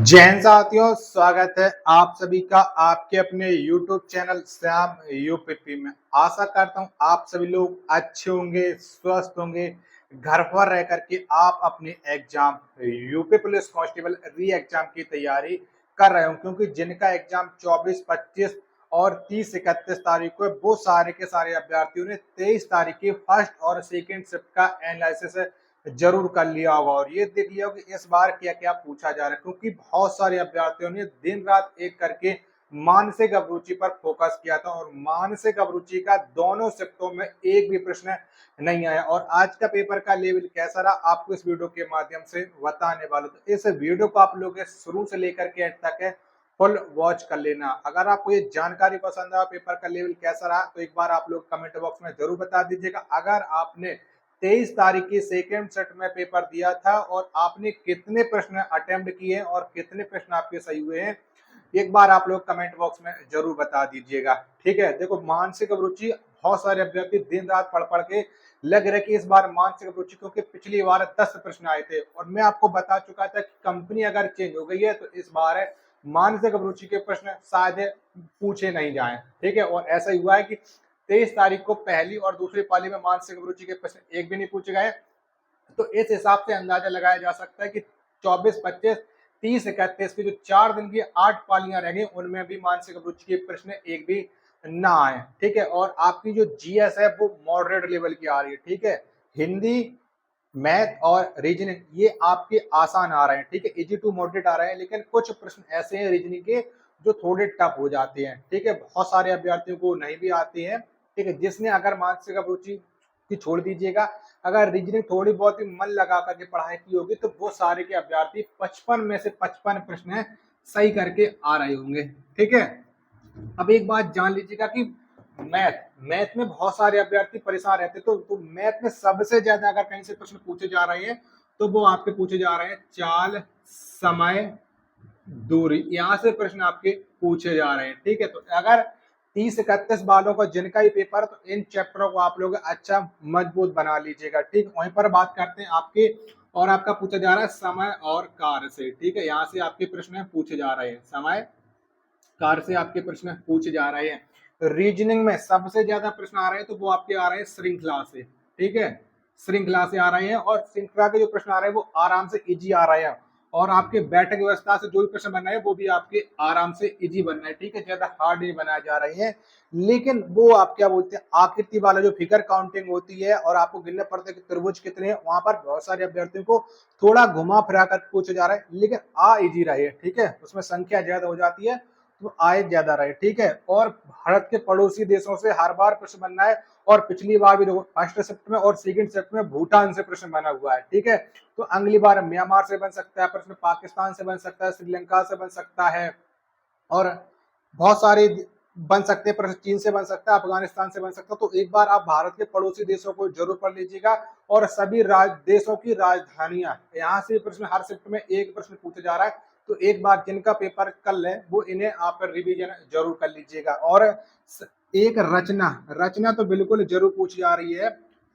जय हिंद साथियों, स्वागत है आप सभी का आपके अपने YouTube चैनल श्याम यूपीपी में। आशा करता हूं आप सभी लोग अच्छे होंगे, स्वस्थ होंगे। घर पर रह करके आप अपने एग्जाम यूपी पुलिस कांस्टेबल री एग्जाम की तैयारी कर रहे हो, क्योंकि जिनका एग्जाम 24, 25 और 30, 31 तारीख को है, वो सारे के सारे अभ्यर्थियों ने 23 तारीख की फर्स्ट और सेकेंड शिफ्ट का एनालिसिस जरूर कर लिया होगा और ये देख लिया होगा कि इस बार क्या क्या पूछा जा रहा है, क्योंकि बहुत सारे अभ्यर्थियों ने दिन रात एक करके मानसिक अभिरुचि पर फोकस किया था और मानसिक अभिरुचि का दोनों शिफ्टों में एक भी प्रश्न नहीं आया। और आज का पेपर का लेवल कैसा रहा आपको इस वीडियो के माध्यम से बताने वाला हूं। तो इस वीडियो को आप लोग शुरू से लेकर के एंड तक है फुल वॉच कर लेना। अगर आपको ये जानकारी पसंद आया पेपर का लेवल कैसा रहा तो एक बार आप लोग कमेंट बॉक्स में जरूर बता दीजिएगा। अगर आपने 23 तारीख की सेकेंड सेट में पेपर दिया था और आपने कितने प्रश्न अटेम्प्ट किए और कितने प्रश्न आपके सही हुए हैं, एक बार आप लोग कमेंट बॉक्स में जरूर बता दीजिएगा। ठीक है, देखो मानसिक अभिरुचि बहुत सारे अभ्यर्थी दिन रात पढ़ पढ़ के लग रहे कि इस बार मानसिक अभिरुचि, क्योंकि पिछली बार 10 प्रश्न आए थे और मैं आपको बता चुका था कि कंपनी अगर चेंज हो गई है तो इस बार मानसिक अभिरुचि के प्रश्न शायद पूछे नहीं जाए। ठीक है, और ऐसा ही हुआ है कि 23 तारीख को पहली और दूसरी पाली में मानसिक अभिरुचि के प्रश्न एक भी नहीं पूछे गए। तो इस हिसाब से अंदाजा लगाया जा सकता है कि 24, 25, 30, 31 की जो 4 दिन की 8 पालियां रह गई उनमें भी मानसिक अभिरुचि के प्रश्न एक भी ना आए। ठीक है, और आपकी जो जीएस है वो मॉडरेट लेवल की आ रही है। ठीक है, हिंदी, मैथ और रीजनिंग ये आपके आसान आ रहे हैं। ठीक है, इजी टू मॉडरेट आ रहे हैं, लेकिन कुछ प्रश्न ऐसे हैं रीजनिंग के जो थोड़े टफ हो जाते हैं। ठीक है, बहुत सारे अभ्यर्थियों को नहीं भी आते हैं। ठीक है, जिसने अगर मानसिक अभिरुचि की छोड़ दीजिएगा, अगर रीजनिंग थोड़ी बहुत ही मन लगा करके पढ़ाई की होगी तो वो सारे के अभ्यर्थी 55 में से 55 प्रश्न सही करके आ रहे होंगे। ठीक है, अब एक बात जान लीजिएगा कि मैथ मैथ में बहुत सारे अभ्यर्थी परेशान रहते तो मैथ में सबसे ज्यादा अगर कहीं से प्रश्न पूछे जा रहे हैं तो वो आपके पूछे जा रहे हैं चाल, समय, दूरी, यहाँ से प्रश्न आपके पूछे जा रहे हैं। ठीक है, तो अगर 30-31 बालों का जिनका ही पेपर तो इन चैप्टरों को आप लोग अच्छा मजबूत बना लीजिएगा। ठीक, वहीं पर बात करते हैं आपके और आपका पूछा जा रहा है समय और कार्य से। ठीक है, यहाँ से आपके प्रश्न पूछे जा रहे हैं, समय कार से आपके प्रश्न पूछे जा रहे हैं। रीजनिंग में सबसे ज्यादा प्रश्न आ रहे हैं तो वो आपके आ रहे हैं श्रृंखला से। ठीक है, श्रृंखला से आ रहे हैं और श्रृंखला के जो प्रश्न आ रहे हैं वो आराम से इजी आ रहे हैं और आपके बैठक व्यवस्था से जो भी प्रश्न बन रहे हैं वो भी आपके आराम से इजी बन रहे हैं। ठीक है, ज्यादा हार्ड नहीं बनाए जा रहे हैं, लेकिन वो आप क्या बोलते हैं आकृति वाला जो फिगर काउंटिंग होती है और आपको गिनना पड़ता है कि त्रिभुज कितने हैं, वहां पर बहुत सारे अभ्यर्थियों को थोड़ा घुमा फिरा कर पूछा जा रहा है, लेकिन आ इजी रहे। ठीक है, उसमें संख्या ज्यादा हो जाती है तो आय ज्यादा रहे। ठीक है, और भारत के पड़ोसी देशों से हर बार प्रश्न बनना है और पिछली बार भी देखो फर्स्ट शिफ्ट में और सेकंड शिफ्ट में भूटान से प्रश्न बना हुआ है। ठीक है, तो अगली बार म्यांमार से बन सकता है प्रश्न, पाकिस्तान से बन सकता है, श्रीलंका से बन सकता है और बहुत सारे बन सकते हैं प्रश्न, चीन से बन सकता है, अफगानिस्तान से बन सकता है। तो एक बार आप भारत के पड़ोसी देशों को जरूर पढ़ लीजिएगा और सभी देशों की राजधानियां, यहाँ से प्रश्न हर शिफ्ट में एक प्रश्न पूछा जा रहा है तो एक बार जिनका पेपर कर ले वो इन्हें आप रिवीजन जरूर कर लीजिएगा। और एक रचना रचना तो बिल्कुल जरूर पूछी जा रही है।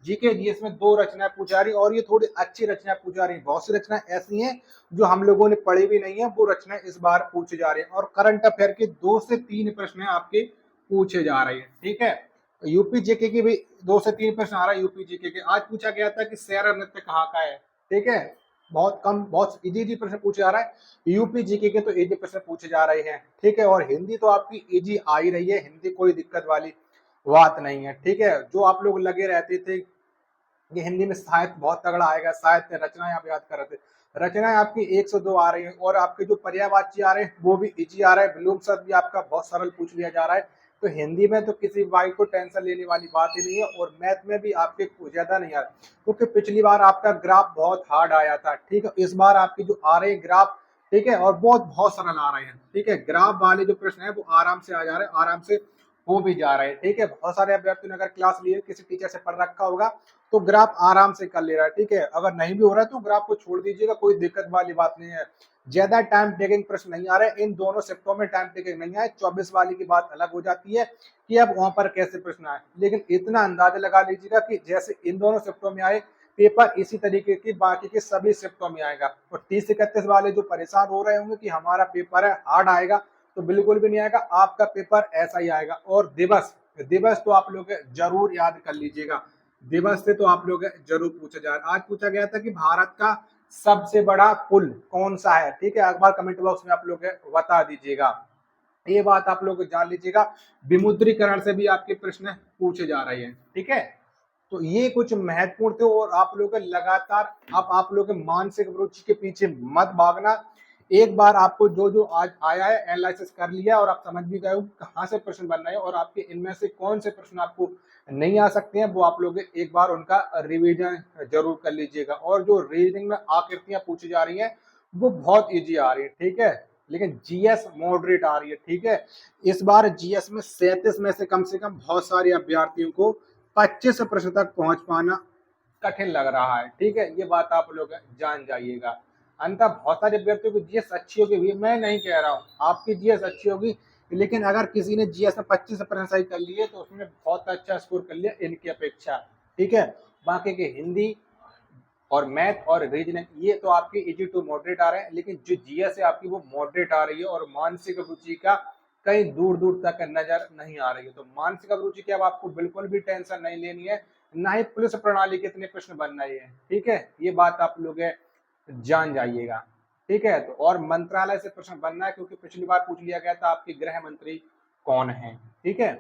जीके जीएस में 2 रचनाएं पूछी जा रही है और ये थोड़ी अच्छी रचनाएं पूछी जा रही है। बहुत सी रचनाएं ऐसी हैं जो हम लोगों ने पढ़ी भी नहीं है, वो रचनाएं इस बार पूछी जा रही है और करंट अफेयर के 2 से 3 प्रश्न आपके पूछे जा रहे हैं। ठीक है, यूपी जीके की भी 2 से 3 प्रश्न आ रहा है। यूपी जीके के आज पूछा गया था कि शैर नृत्य कहाँ का है। ठीक है, बहुत कम बहुत इजी प्रश्न पूछे जा रहा है। यूपी जीके के तो इजी प्रश्न पूछे जा रहे हैं। ठीक है, और हिंदी तो आपकी इजी आ ही रही है, हिंदी कोई दिक्कत वाली बात नहीं है। ठीक है, जो आप लोग लगे रहते थे कि हिंदी में साहित्य बहुत तगड़ा आएगा, साहित्य रचनाएं आप याद कर रहे थे, रचनाएं आपकी 1 से 2 आ रही है और आपके जो पर्यायवाची आ रहे हैं वो भी इजी आ रहा है। विलोम शब्द भी आपका बहुत सरल पूछ लिया जा रहा है। तो हिंदी में तो किसी भाई को टेंशन लेने वाली बात ही नहीं है और मैथ में भी आपके ज्यादा नहीं आ रहा, क्योंकि पिछली बार आपका ग्राफ बहुत हार्ड आया था। ठीक है, इस बार आपकी जो आ रहे हैं ग्राफ, ठीक है, और बहुत सरल आ रहे हैं। ठीक है, ग्राफ वाले जो प्रश्न है वो आराम से आ जा रहे हैं, आराम से हो भी जा रहे हैं। ठीक है, बहुत सारे अभ्यर्थियों ने अगर क्लास लिए किसी टीचर से पढ़ रखा होगा तो ग्राफ आराम से कर ले रहा है। ठीक है, अगर नहीं भी हो रहा है तो ग्राफ को छोड़ दीजिएगा, कोई दिक्कत वाली बात नहीं है। ज्यादा टाइम टेकिंग प्रश्न नहीं आ रहे, इन दोनों शिफ्टों में टाइम टेकिंग नहीं आए। 24 वाली की बात अलग हो जाती है कि अब वहां पर कैसे प्रश्न आए, लेकिन इतना अंदाजा लगा लीजिएगा कि जैसे इन दोनों शिफ्टों में आए पेपर इसी तरीके की बाकी के सभी शिफ्टों में आएगा। और 30-31 वाले जो परेशान हो रहे होंगे कि हमारा पेपर है हार्ड आएगा, तो बिल्कुल भी नहीं आएगा, आपका पेपर ऐसा ही आएगा। और दिवस दिवस तो आप लोग जरूर याद कर लीजिएगा, दिवस से तो आप लोग जरूर पूछा जाए। आज पूछा गया था कि भारत का सबसे बड़ा पुल कौन सा है, ठीक है, एक बार कमेंट बॉक्स में आप लोग बता दीजिएगा। ये बात आप लोग जान लीजिएगा, विमुद्रीकरण से भी आपके प्रश्न पूछे जा रहे हैं, ठीक है। तो ये कुछ महत्वपूर्ण थे। और आप लोग लगातार अब आप लोग मानसिक रुचि के पीछे मत भागना। एक बार आपको जो जो आज आया है एनालिसिस कर लिया और आप समझ भी गए हो कहाँ से प्रश्न बन रहे हैं और आपके इनमें से कौन से प्रश्न आपको नहीं आ सकते हैं, वो आप लोग एक बार उनका रिवीजन जरूर कर लीजिएगा। और जो रीजनिंग में आकृतियां पूछी जा रही हैं वो बहुत ईजी आ रही है, ठीक है, लेकिन जीएस मॉडरेट आ रही है, ठीक है। इस बार जीएस में 37 में से कम बहुत सारे अभ्यर्थियों को 25 प्रश्न तक पहुंच पाना कठिन लग रहा है, ठीक है, ये बात आप लोग जान जाइएगा। अंततः बहुत सारे अभ्यर्थियों की जीएस अच्छी होगी, मैं नहीं कह रहा हूँ आपकी जीएस अच्छी होगी, लेकिन अगर किसी ने जीएस में 25 प्रश्न सही कर लिए तो उसने बहुत अच्छा स्कोर कर लिया इनकी अपेक्षा, ठीक है। बाकी के हिंदी और मैथ और रीजनिंग ये तो आपकी इजी टू मॉडरेट आ रहे हैं, लेकिन जो जीएस है आपकी वो मॉडरेट आ रही है और मानसिक रुचि का कहीं दूर दूर तक नजर नहीं आ रही है। तो मानसिक रुचि की अब आपको बिल्कुल भी टेंशन नहीं लेनी है, ना ही पुलिस प्रणाली के इतने प्रश्न बन रहे हैं, ठीक है, ये बात आप लोग जान जाइएगा, ठीक है। तो और मंत्रालय से प्रश्न बनना है क्योंकि पिछली बार पूछ लिया गया था आपके गृह मंत्री कौन है, ठीक है।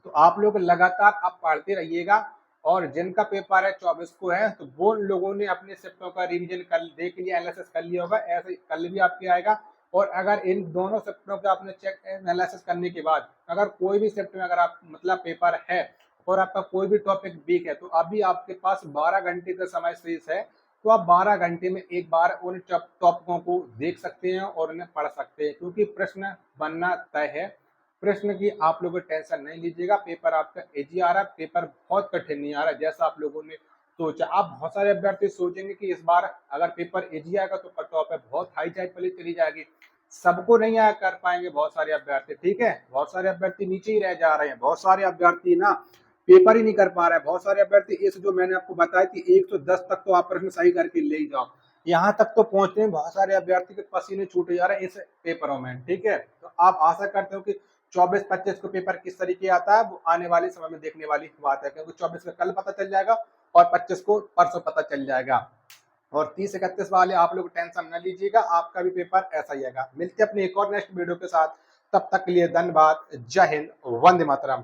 तो आप लोग लगातार आप पढ़ते रहिएगा। और जिनका पेपर है 24 को है तो वो लोगों ने अपने शिफ्टों का रिवीजन कर देख लिया, एनालिसिस कर लिया होगा, ऐसे कल भी आपके आएगा। और अगर इन दोनों शिफ्टों का आपने चेक एनालिसिस करने के बाद अगर कोई भी शिफ्ट में अगर आप मतलब पेपर है और आपका कोई भी टॉपिक वीक है तो अभी आपके पास 12 घंटे का समय शेष है, तो आप 12 घंटे में एक बार उन टॉपिकों को देख सकते हैं और उन्हें पढ़ सकते हैं, क्योंकि प्रश्न बनना तय है। प्रश्न की आप लोग टेंशन नहीं लीजिएगा, पेपर आपका इजी आ रहा है, पेपर बहुत कठिन नहीं आ रहा है जैसा आप लोगों ने सोचा। आप बहुत सारे अभ्यर्थी सोचेंगे कि इस बार अगर पेपर इजी आएगा तो कट ऑफ है बहुत हाई चली चली जाएगी, सबको नहीं आया कर पाएंगे बहुत सारे अभ्यर्थी, ठीक है, बहुत सारे अभ्यर्थी नीचे ही रह जा रहे हैं, बहुत सारे अभ्यर्थी ना पेपर ही नहीं कर पा रहे हैं, बहुत सारे अभ्यर्थी इस जो मैंने आपको बताया कि 110 तक तो आप प्रश्न सही करके ले ही जाओ, यहाँ तक तो पहुंचते हैं बहुत सारे अभ्यर्थी के पसीने छूटे जा रहे हैं इस पेपरों में, ठीक है। तो आप आशा करते हो कि 24-25 को पेपर किस तरीके आता है वो आने वाले समय में देखने वाली बात है, क्योंकि 24 का कल पता चल जाएगा और 25 को परसों पता चल जाएगा। और 30-31 वाले आप लोग टेंशन न लीजिएगा, आपका भी पेपर ऐसा ही आएगा। मिलते हैं अपने एक और नेक्स्ट वीडियो के साथ, तब तक के लिए धन्यवाद, जय हिंद, वंदे मातरम।